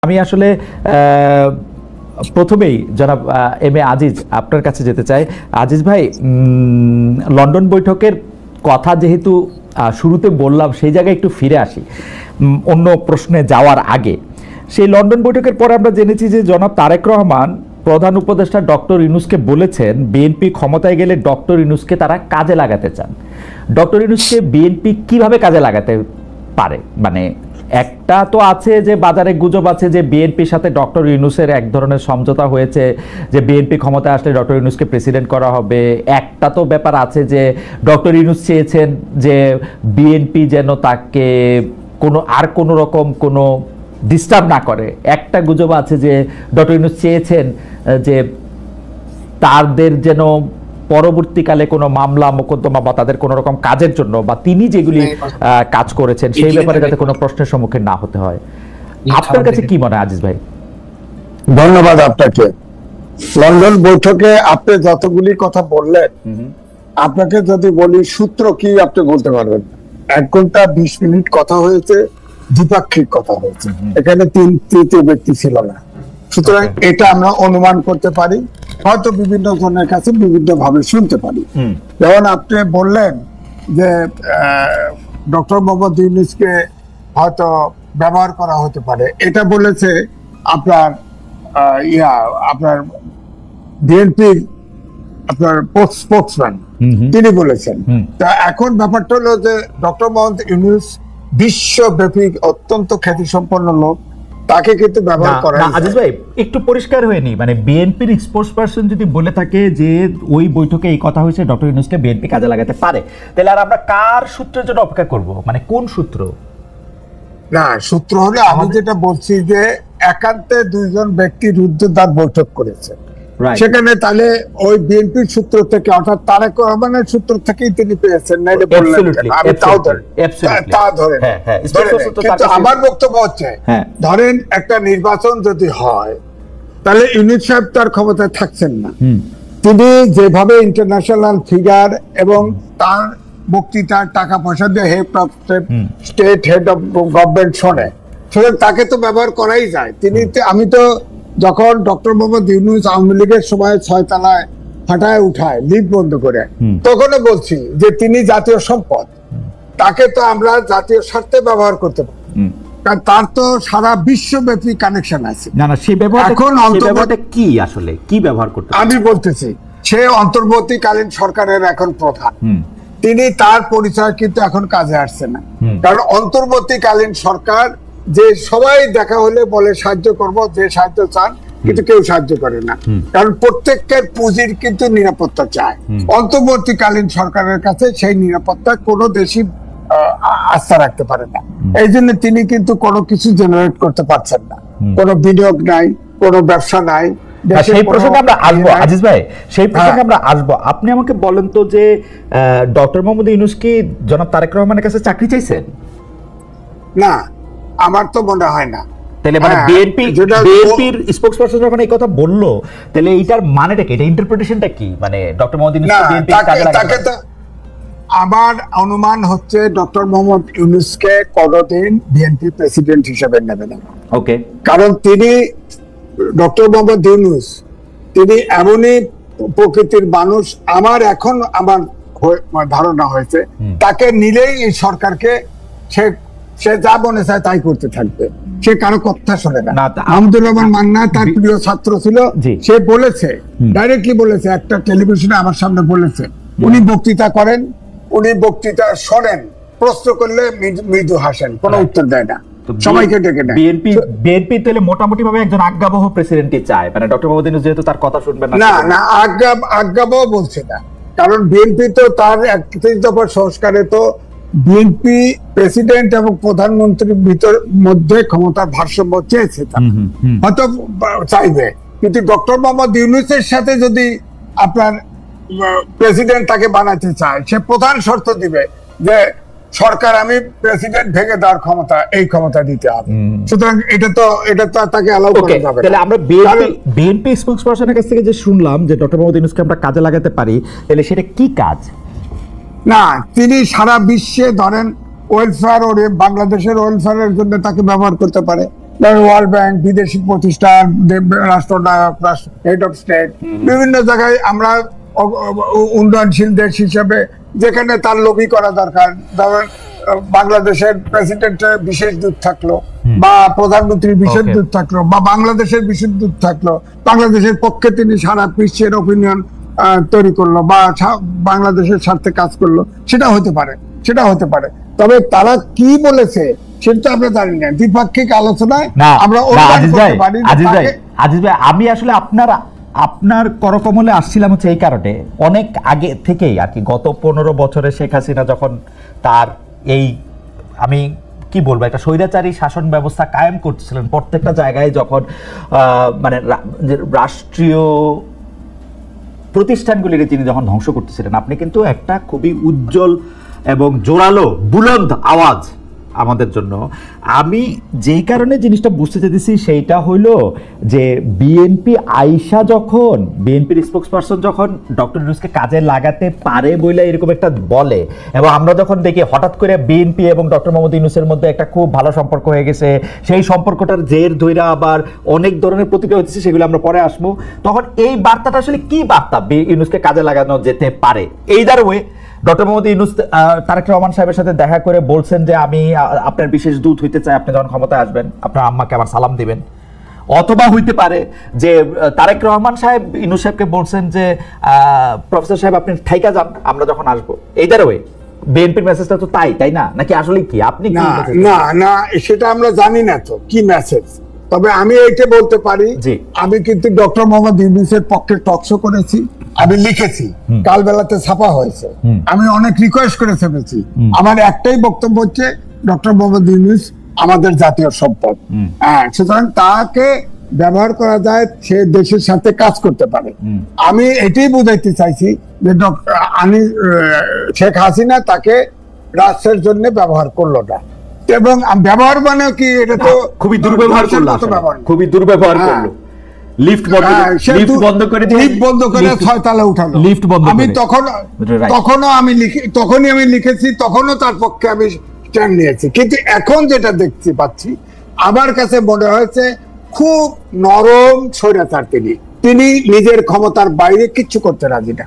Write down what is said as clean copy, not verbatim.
আমি আসলে প্রথমেই জনাব এম এ আজিজ আপনার কাছে যেতে চাই। আজিজ ভাই, লন্ডন বৈঠকের কথা যেহেতু শুরুতে বললাম, সেই জায়গায় একটু ফিরে আসি অন্য প্রশ্নে যাওয়ার আগে। সেই লন্ডন বৈঠকের পরে আমরা জেনেছি যে জনাব তারেক রহমান প্রধান উপদেষ্টা ডক্টর ইউনূসকে বলেছেন বিএনপি ক্ষমতায় গেলে ডক্টর ইউনূসকে তারা কাজে লাগাতে চান। ডক্টর ইউনূসকে বিএনপি কিভাবে কাজে লাগাতে পারে? মানে একটা তো আছে যে বাজারে গুজব আছে যে বিএনপির সাথে ডক্টর ইউনূসের এক ধরনের সমঝোতা হয়েছে যে বিএনপি ক্ষমতায় আসলে ডক্টর ইউনূসকে প্রেসিডেন্ট করা হবে। একটা তো ব্যাপার আছে যে ডক্টর ইউনূস চেয়েছেন যে বিএনপি যেন তাকে কোনো রকম কোনো ডিস্টার্ব না করে। একটা গুজব আছে যে ডক্টর ইউনূস চেয়েছেন যে তাদের যেন পরবর্তীকালে কোনো মামলা মোকদ্দমা বা তাদের কোনো রকম কাজের জন্য বা তিনি যেগুলি কাজ করেছেন সেই ব্যাপারে যাতে কোনো প্রশ্নের সম্মুখীন না হতে হয়। আপনার কাছে কি মনে হয় আজিজ ভাই? ধন্যবাদ আপনাকে। লন্ডন বৈঠকে আপনি যতগুলি কথা বললেন, আপনাকে যদি বলি সূত্র কি আপনি বলতে পারবেন। 1 ঘন্টা 20 মিনিট কথা হয়েছে, দ্বিপাক্ষিক কথা হয়েছে, এখানে তৃতীয় ব্যক্তি ছিল না। সুতরাং এটা আমরা অনুমান করতে পারি, হয়তো বিভিন্ন জনের কাছে বিভিন্ন ভাবে শুনতে পারি। যেমন আপনি বললেন যে ডক্টর মোহাম্মদ ইউনূসকে হয়তো ব্যবহার করা হতে পারে, এটা বলেছে আপনার আপনার বিএনপির আপনার স্পোর্টসম্যান, তিনি বলেছেন। তা এখন ব্যাপারটা হলো যে ডক্টর মোহাম্মদ ইউনূস বিশ্বব্যাপী অত্যন্ত খ্যাতিসম্পন্ন লোক, তাকে কিন্তু ব্যবহার করা। আজিজ ভাই একটু পরিষ্কার হয়নি, মানে বিএনপির স্পোর্টস পারসন যদি বলে থাকে যে ওই বৈঠকে এই কথা হয়েছে ডক্টর ইউনূসকে বিএনপি কাজে লাগাতে পারে, তাহলে আর আমরা কার সূত্রের জন্য অপেক্ষা করব? মানে কোন সূত্র? না, সূত্র হলে আমি যেটা বলছি যে একান্তে 2 জন ব্যক্তি রুদ্ধদ্বার বৈঠক করেছে, সেখানে তাহলে ওই বিএনপির সূত্র থেকে অর্থাৎ তারেক রহমানের সূত্র থেকেই তিনি পেয়েছেন। আমার বক্তব্য হচ্ছে, ধরেন একটা নির্বাচন যদি হয় তাহলে ইউনূস সাহেব তার ক্ষমতায় থাকছেন না। তিনি যেভাবে ইন্টারন্যাশনাল ফিগার এবং তার বক্তৃতার টাকা পয়সা দিয়ে head of state, head of government শোনে, তাকে তো ব্যবহার করাই যায়। তিনি, আমি তো যখন ডক্টর মোহাম্মদ ইউনূস আওয়ামী লীগের সময় 6 তলায় ফাটায় উঠায় লিফট বন্ধ করে, তখনও বলছি যে তিনি জাতীয় সম্পদ, তাকে তো আমরা জাতীয় স্বার্থে ব্যবহার করতে পারি, কারণ তার তো সারা বিশ্বব্যাপী কানেকশন আছে। না না, সেই ব্যবহার এখন অন্তর্বর্তী কি আসলে কি ব্যবহার করতে আমি বলতেছি, সে অন্তর্বর্তীকালীন সরকারের এখন প্রধান, তিনি তার পরিচয় কিন্তু এখন কাজে আসছে না। কারণ অন্তর্বর্তীকালীন সরকার যে সবাই দেখা হলে বলে সাহায্য করব, যে সাহায্য চান, কিন্তু কেউ সাহায্য করে না, কারণ প্রত্যেকের পুঁজির কিন্তু নিরাপত্তা চায়। অন্তর্বর্তীকালীন সরকারের কাছে সেই নিরাপত্তা কোনো দেশই আস্থা রাখতে পারে না। এই জন্য তিনি কিন্তু কোনো কিছু জেনারেট করতে পারছেন না, কোনো বিনিয়োগ নাই, কোনো ব্যবসা নাই। সেই প্রসঙ্গে আমরা আসবো আজিজ ভাই, সেই প্রসঙ্গে আমরা আসবো। আপনি আমাকে বলেন তো যে ডক্টর মোহাম্মদ ইউনূস কি জনাব তারেক রহমানের কাছে চাকরি চাইছেন? না, আমার তো মনে হয় না। তাহলে মানে বিএনপির স্পোকসপারসন যখন এই কথা বললো, তাহলে এইটার মানেটা কি, এটা ইন্টারপ্রিটেশনটা কি? মানে ডক্টর মোহাম্মদ ইউনূস বিএনপি কাজে লাগাতে, আমার অনুমান হচ্ছে ডক্টর মোহাম্মদ ইউনূসকে কোনদিন বিএনপি প্রেসিডেন্ট হিসেবে নেবে না। ওকে, কারণ তিনি ডক্টর মোহাম্মদ ইউনূস তিনি এমনই প্রকৃতির মানুষ, আমার ধারণা হয়েছে তাকে নিলেই এই সরকারকে সে যা মনে চায় তাই করতে থাকবে, সে কারো কথা শোনে না। মাহমুদুর রহমান মান্না তার প্রিয় ছাত্র ছিল, সে বলেছে, ডাইরেক্টলি বলেছে, একটা টেলিভিশনে আমার সামনে বলেছে, উনি বক্তৃতা করেন, উনি বক্তৃতা শোনেন, প্রশ্ন করলে মৃদু হাসেন, কোনো উত্তর দেয় না, সবাইকে ডেকে নেয়। বিএনপি তাহলে মোটামুটি ভাবে একজন আজ্ঞাবহ প্রেসিডেন্টই চায়, মানে ডক্টর মোহাম্মদ ইউনূস যেহেতু তার কথা শুনবেন না। না, আজ্ঞাবহ বলছে না, কারণ বিএনপি তো তার 31 দফা সংস্কারে তো বিএনপি প্রেসিডেন্ট এবং প্রধানমন্ত্রীর মধ্যে ক্ষমতার ভারসাম্য চেয়েছে, হয়তো চাইবে, কিন্তু ডক্টর মোহাম্মদ ইউনূসের সাথে যদি আপনার প্রেসিডেন্ট তাকে বানাতে চায়, সে প্রধান শর্ত দিবে যে সরকার আমি প্রেসিডেন্ট ভেঙে দেওয়ার ক্ষমতা, এই ক্ষমতা দিতে হবে। সুতরাং এটা তো তাকে অ্যালাউ করা যাবে না। তাহলে আমরা বিএনপি স্পোকসপারসনের কাছ থেকে যে শুনলাম যে ডক্টর মোহাম্মদ ইউনূসকে আমরা কাজে লাগাতে পারি, তাহলে সেটা কি কাজ? না, তিনি সারা বিশ্বে ধরেন ওয়েলফেয়ার, বাংলাদেশের ওয়েলফেয়ারের জন্য তাকে ব্যবহার করতে পারে, ওয়ার্ল্ড ব্যাংক, বিদেশি প্রতিষ্ঠান, রাষ্ট্রনায়ক, হেড অফ স্টেট, বিভিন্ন জায়গায় আমরা উন্নয়নশীল দেশ হিসেবে যেখানে তার লবি করা দরকার, ধরেন বাংলাদেশের প্রেসিডেন্টের বিশেষ দূত থাকলো বা প্রধানমন্ত্রীর বিশেষ দূত থাকলো বা বাংলাদেশের বিশেষ দূত থাকলো, বাংলাদেশের পক্ষে তিনি সারা বিশ্বের ওপিনিয়ন তৈরি করলো বা বাংলাদেশের স্বার্থে কাজ করলো, সেটা হতে পারে। তবে তারা কি বলেছে সেটা আমরা জানি না। দ্বিপাক্ষিক আলোচনায় আমরা আজিজ ভাই, আমি আসলে আপনার করকমলে আসছিলাম হচ্ছে এই কারণে, অনেক আগে থেকেই আর কি, গত 15 বছরে শেখ হাসিনা যখন তার এই, আমি কি বলবো, একটা স্বৈরাচারী শাসন ব্যবস্থা কায়েম করতেছিলেন প্রত্যেকটা জায়গায়, যখন মানে রাষ্ট্রীয় প্রতিষ্ঠানগুলির তিনি যখন ধ্বংস করতেছিলেন, আপনি কিন্তু একটা খুবই উজ্জ্বল এবং জোরালো বুলন্দ আওয়াজ আমাদের জন্য। আমি যেই কারণে জিনিসটা বুঝতে চাইতেছি সেইটা হইল যে বিএনপির স্পোকসপারসন যখন ডক্টর ইউনূসকে কাজে লাগাতে পারে বলে এরকম একটা বলে, এবং আমরা যখন দেখি হঠাৎ করে বিএনপি এবং ডক্টর মোহাম্মদ ইউনূসের মধ্যে একটা খুব ভালো সম্পর্ক হয়ে গেছে, সেই সম্পর্কটার জের ধইরা আবার অনেক ধরনের প্রতিক্রিয়া হচ্ছে, সেগুলো আমরা পরে আসবো, তখন এই বার্তাটা আসলে কি বার্তা ইউনূসকে কাজে লাগানো যেতে পারে? Either way doctor Muhammad Yunus Tarique Rahman সাহেবের সাথে দেখা করে বলছেন যে আমি আপনার বিশেষ দূত হইতে চাই, আপনি যখন ক্ষমতায় আসবেন আপনার আম্মাকে আমার সালাম দিবেন। অথবা হইতে পারে যে তারেক রহমান সাহেব ইউনূস সাহেবকে বলছেন যে প্রফেসর সাহেব আপনি ঠাইকা যান, আমরা যখন আসবো। এইদার ওয়ে বিএনপির মেসেজটা তো তাই না, নাকি আসলে কি আপনি না সেটা আমরা জানি না তো কি মেসেজ। তবে আমি এইটা বলতে পারি, আমি কিন্তু ডক্টর মোহাম্মদ ইউনূসের পক্ষে টকশো করেছি, আমি লিখেছি, কাল বেলাতে ছাপা হয়েছে, আমি অনেক রিকোয়েস্ট করে ফেলেছি। আমার একটাই বক্তব্য হচ্ছে ডক্টর মোহাম্মদ ইউনূস আমাদের জাতীয় সম্পদ, সুতরাং তাকে ব্যবহার করা যায়, সে দেশের সাথে কাজ করতে পারে। আমি এটাই বুঝাইতে চাইছি যে শেখ হাসিনা তাকে রাষ্ট্রের জন্য ব্যবহার করলো না, এবং ব্যবহার মানে কি, এটা তো খুবই দুর্ব্যবহার করলো, খুবই দুর্ব্যবহার করলো। লিফট বন্ধ করে 6 তলা উঠালো। তখনই আমি লিখেছি, তখনও তার পক্ষে আমি স্ট্যান্ড নিয়েছি। কিন্তু এখন যেটা দেখতে পাচ্ছি, আমার কাছে মনে হয়েছে খুব নরম স্বৈরাচার তিনি নিজের ক্ষমতার বাইরে কিচ্ছু করতে রাজি না।